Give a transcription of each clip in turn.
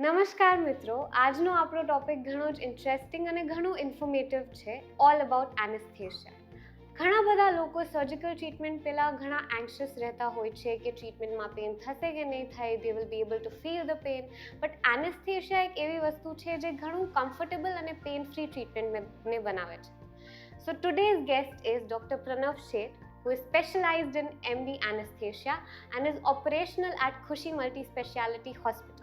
નમસ્કાર મિત્રો, આજનો આપણો ટોપિક ઘણો જ ઇન્ટરેસ્ટિંગ અને ઘણું ઇન્ફોર્મેટિવ છે, ઓલ અબાઉટ એનેસ્થેશિયા. ઘણા બધા લોકો સર્જિકલ ટ્રીટમેન્ટ પહેલાં ઘણા એન્શિયસ રહેતા હોય છે કે ટ્રીટમેન્ટમાં પેન થશે કે નહીં થાય, they will be able to feel the pain. But anaesthesia એક એવી વસ્તુ છે જે ઘણું કમ્ફર્ટેબલ અને પેન ફ્રી ટ્રીટમેન્ટને બનાવે છે. So today's guest is doctor Pranav Sheth, who is specialized in MD anesthesia and is operational at Khushi Multi Speciality Hospital.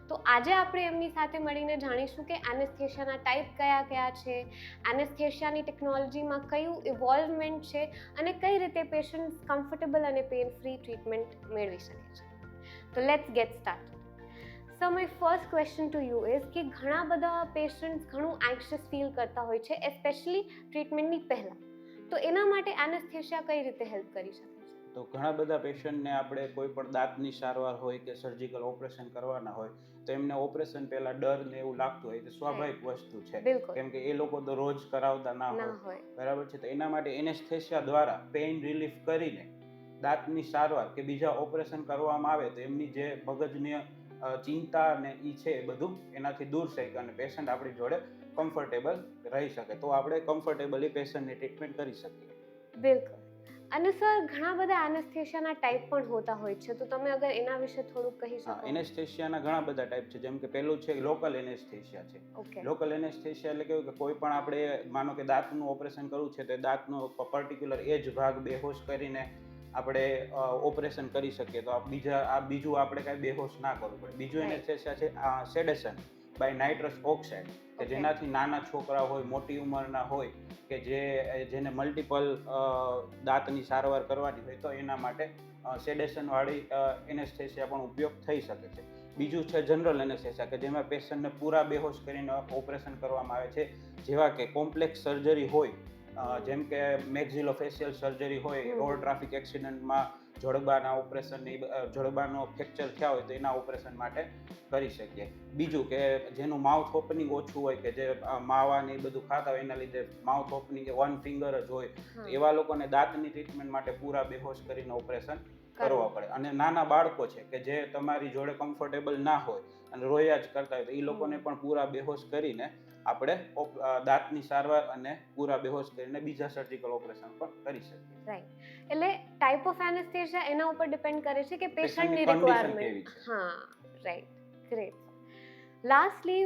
તો આજે આપણે એમની સાથે મળીને જાણીશું કે એનેસ્થેશિયાના ટાઈપ કયા કયા છે, એનેસ્થેશિયાની ટેકનોલોજીમાં કયું ઇવોલ્વમેન્ટ છે અને કઈ રીતે પેશન્ટ કમ્ફર્ટેબલ અને પેન ફ્રી ટ્રીટમેન્ટ મેળવી શકે છે. તો let's gate start. So my first question to you is કે ઘણા બધા પેશન્ટ્સ ઘણું એન્શિયસ ફીલ કરતા હોય છે, એસ્પેશિયલી ટ્રીટમેન્ટની પહેલાં. તો એના માટે એનેસ્થેશિયા કઈ રીતે હેલ્પ કરી શકે છે? તો ઘણા બધા પેશન્ટને આપણે કોઈ પણ દાંતની સારવાર હોય કે સર્જિકલ ઓપરેશન કરવાના હોય તો એમને ઓપરેશન પહેલા ડર ને એવું લાગતું હોય, તો સ્વાભાવિક વસ્તુ છે, કેમ કે એ લોકો તો રોજ કરાવતા ના હોય, બરાબર છે. તો એના માટે એનેસ્થેશિયા દ્વારા પેઇન રિલીફ કરીને દાંતની સારવાર કે બીજા ઓપરેશન કરવામાં આવે તો એમની જે મગજની ચિંતા ને એ છે એ બધું એનાથી દૂર થઈ અને પેશન્ટ આપણી જોડે કમ્ફર્ટેબલ રહી શકે. તો આપણે કમ્ફર્ટેબલી પેશન્ટની ટ્રીટમેન્ટ કરી શકીએ. બિલકુલ. અને સર, ઘણા બધા એનેસ્થેશિયાના ટાઈપ પણ હોતા હોય છે, તો તમે અગર એના વિશે થોડુંક કહી શકો? એનેસ્થેશિયાના ઘણા બધા ટાઈપ છે, જેમ કે પહેલું છે લોકલ એનેસ્થેશિયા છે. લોકલ એનેસ્થેશિયા એટલે કેવું કે કોઈ પણ આપણે માનો કે દાંતનું ઓપરેશન કરવું છે તો દાંતનો પર્ટિક્યુલર એજ ભાગ બેહોશ કરીને આપણે ઓપરેશન કરી શકીએ, તો બીજું આપણે કાંઈ બેહોશ ના કરવું પડે. બીજું એનેસ્થેશિયા છે સેડેશન બાય નાઇટ્રસ ઓક્સાઇડ, કે જેનાથી નાના છોકરા હોય, મોટી ઉંમરના હોય કે જેને મલ્ટિપલ દાંતની સારવાર કરવાની હોય તો એના માટે સેડેશન વાળી એનેસ્થેશિયા પણ ઉપયોગ થઈ શકે છે. બીજું છે જનરલ એનેસ્થેશિયા, કે જેમાં પેશન્ટને પૂરા બેહોશ કરીને ઓપરેશન કરવામાં આવે છે, જેવા કે કોમ્પ્લેક્સ સર્જરી હોય, જેમ કે મેક્ઝિલોફેશિયલ સર્જરી હોય, રોડ ટ્રાફિક એક્સિડન્ટમાં જડબાનો ફ્રેક્ચર થયા હોય તો એના ઓપરેશન માટે કરી શકીએ. બીજું કે જેનું માઉથ ઓપનિંગ ઓછું હોય, કે જે માવા ને બધું ખાતા હોય એના લીધે માઉથ ઓપનિંગ વન ફિંગર જ હોય, તો એવા લોકોને દાંતની ટ્રીટમેન્ટ માટે પૂરા બેહોશ કરીને ઓપરેશન કરવા પડે. અને નાના બાળકો છે કે જે તમારી જોડે કમ્ફર્ટેબલ ના હોય અને રોયા જ કરતા હોય તો એ લોકોને પણ પૂરા બેહોશ કરીને આપણે દાંતની સારવાર અને પૂરા બેહોશ કરીને બીજા સર્જિકલ ઓપરેશન પણ કરી શકીએ. રાઈટ. એટલે ટાઈપ ઓફ એનેસ્થેશિયા એના ઉપર ડિપેન્ડ કરે છે કે પેશન્ટની રિક્વાયરમેન્ટ. હા, રાઈટ. ગ્રેટ. લાસ્ટલી,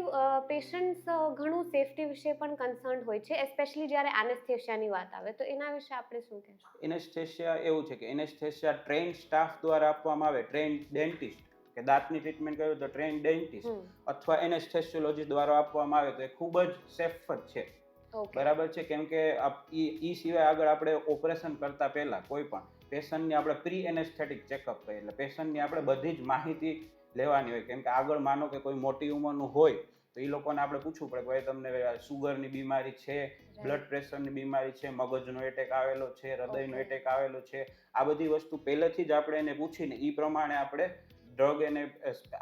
પેશન્ટ્સ ઘણું સેફટી વિશે પણ કન્સર્ન હોય છે, એસ્પેશિયલી જ્યારે એનેસ્થેશિયાની વાત આવે, તો એના વિશે આપણે શું કહેશું? એનેસ્થેશિયા એવું છે કે એનેસ્થેશિયા ટ્રેન્ડ સ્ટાફ દ્વારા આપવામાં આવે, ટ્રેન્ડ ડેન્ટિસ્ટ કે દાંતની ટ્રીટમેન્ટ કર્યું તો ટ્રેન્ડ ડેન્ટિસ્ટ અથવા એનેસ્થેશિયોલોજી દ્વારા આપવામાં આવે તો એ ખૂબ જ સેફ જ છે. બરાબર છે, કેમ કે ઈ સિવાય આગળ આપણે ઓપરેશન કરતા પહેલા કોઈ પણ પેશન્ટની આપણે પ્રી એનેસ્થેટિક ચેકઅપ કરીએ, એટલે પેશન્ટની આપણે બધી જ માહિતી લેવાની હોય, કેમ કે આગળ માનો કે કોઈ મોટી ઉંમરનું હોય તો એ લોકોને આપણે પૂછવું પડે કે ભાઈ તમને સુગરની બીમારી છે, બ્લડ પ્રેશરની બીમારી છે, મગજનો એટેક આવેલો છે, હૃદયનો એટેક આવેલો છે, આ બધી વસ્તુ પહેલેથી જ આપણે એને પૂછીને એ પ્રમાણે આપણે ડ્રગ એને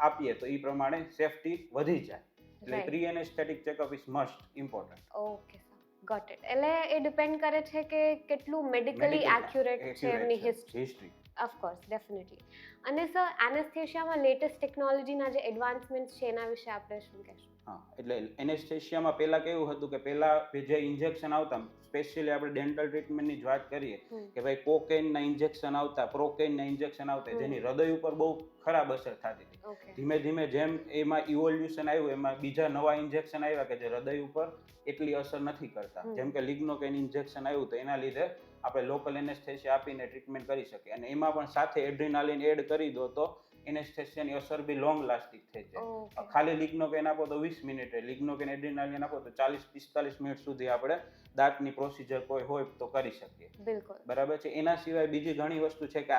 આપીએ તો એ પ્રમાણે સેફટી વધી જાય. એટલે pre anaesthetic checkup is must important. Okay, got it. એટલે એ ડિપેન્ડ કરે છે કે કેટલું મેડિકલી એક્યુરેટ છે એમની હિસ્ટ્રી. Of course, definitely. અને સર, એનેસ્થેશિયામાં લેટેસ્ટ ટેકનોલોજીના જે એડવાન્સમેન્ટ છે એના વિશે આપણે શું કહેશું? હા, એટલે એનેસ્થેશિયામાં પહેલા કેવું હતું કે પહેલા જે ઇન્જેક્શન આવતા, સ્પેશિયલી આપણે ડેન્ટલ ટ્રીટમેન્ટની જ વાત કરીએ કે ભાઈ કોકેનના ઇન્જેક્શન આવતા, પ્રોકેનના ઇન્જેક્શન આવતા, જેની હૃદય ઉપર બહુ ખરાબ અસર થતી હતી. ધીમે ધીમે જેમ એમાં ઇવોલ્યુશન આવ્યું, એમાં બીજા નવા ઇન્જેક્શન આવ્યા કે જે હૃદય ઉપર એટલી અસર નથી કરતા, જેમ કે લિગ્નોકેન ઇન્જેક્શન આવ્યું તો એના લીધે આપણે લોકલ એનેસ્થેશિયા આપીને ટ્રીટમેન્ટ કરી શકીએ. અને એમાં પણ સાથે એડ્રીનાલિન એડ કરી દો તો એનેસ્થેશિયાની અસર બી લોંગ લાસ્ટિંગ થઈ જાય. ખાલી લિગ્નોકેન આપો તો 20 મિનિટે, લિગ્નોકેન એડ્રીનાલિન આપો તો 40-45 મિનિટ સુધી આપણે દાંતની પ્રોસિજર કોઈ હોય તો કરી શકીએ. બિલકુલ. બરાબર છે. એના સિવાય બીજી ઘણી વસ્તુ છે કે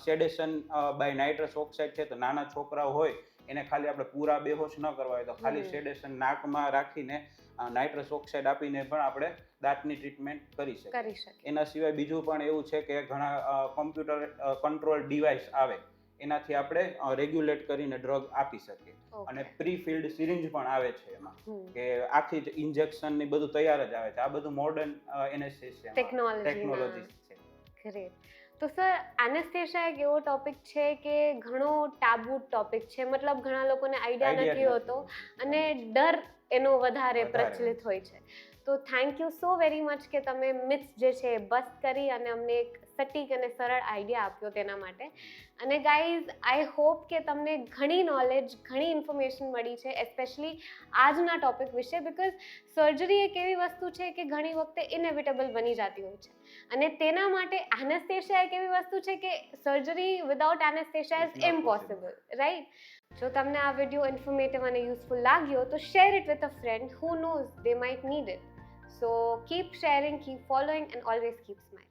સેડેશન બાય નાઇટ્રસ ઓક્સાઇડ છે, તો નાના છોકરાઓ હોય એને ખાલી આપણે પૂરા બેહોશ ન કરવા હોય તો ખાલી સેડેશન નાકમાં રાખીને નાઇટ્રસ ઓક્સાઇડ આપીને પણ આપણે દાંતની ટ્રીટમેન્ટ કરી શકીએ. એના સિવાય બીજું પણ એવું છે કે ઘણા કમ્પ્યુટર કંટ્રોલ ડિવાઇસ આવે, એનાથી આપણે રેગ્યુલેટ કરીને ડ્રગ આપી શકીએ. અને પ્રી ફિલ્ડ સિરિંજ પણ આવે છે એમાં, કે આખી જ ઇન્જેક્શન ને બધું તૈયાર જ આવે છે. આ બધું મોડર્ન એનેસ્થેશિયા ટેકનોલોજી છે. ગ્રેટ. તો સર એનેસ્થેશિયા એક એવો ટોપિક છે કે ઘણો ટાબુ ટોપિક છે, મતલબ ઘણા લોકોને આઈડિયા Idea નથી જ હોતો અને ડર એનો વધારે વધારે. પ્રચલિત હોય છે. તો thank you so very much કે તમે મિથ્સ જે છે એ બસ્ટ કરી અને અમને એક સટીક અને સરળ આઈડિયા આપ્યો તેના માટે. અને ગાઈઝ આઈ હોપ કે તમને ઘણી નોલેજ, ઘણી ઇન્ફોર્મેશન મળી છે, એસ્પેશિયલી આજના ટોપિક વિશે, બિકોઝ સર્જરી એક એવી વસ્તુ છે કે ઘણી વખતે ઇનેવિટેબલ બની જતી હોય છે અને તેના માટે એનેસ્થેશિયા એક એવી વસ્તુ છે કે surgery without anaesthesia It's is not impossible, right? જો તમને આ વિડીયો ઇન્ફોર્મેટિવ અને યુઝફુલ લાગ્યો તો share it with a friend, who knows they might need it. So keep sharing, keep following and always keep smiling.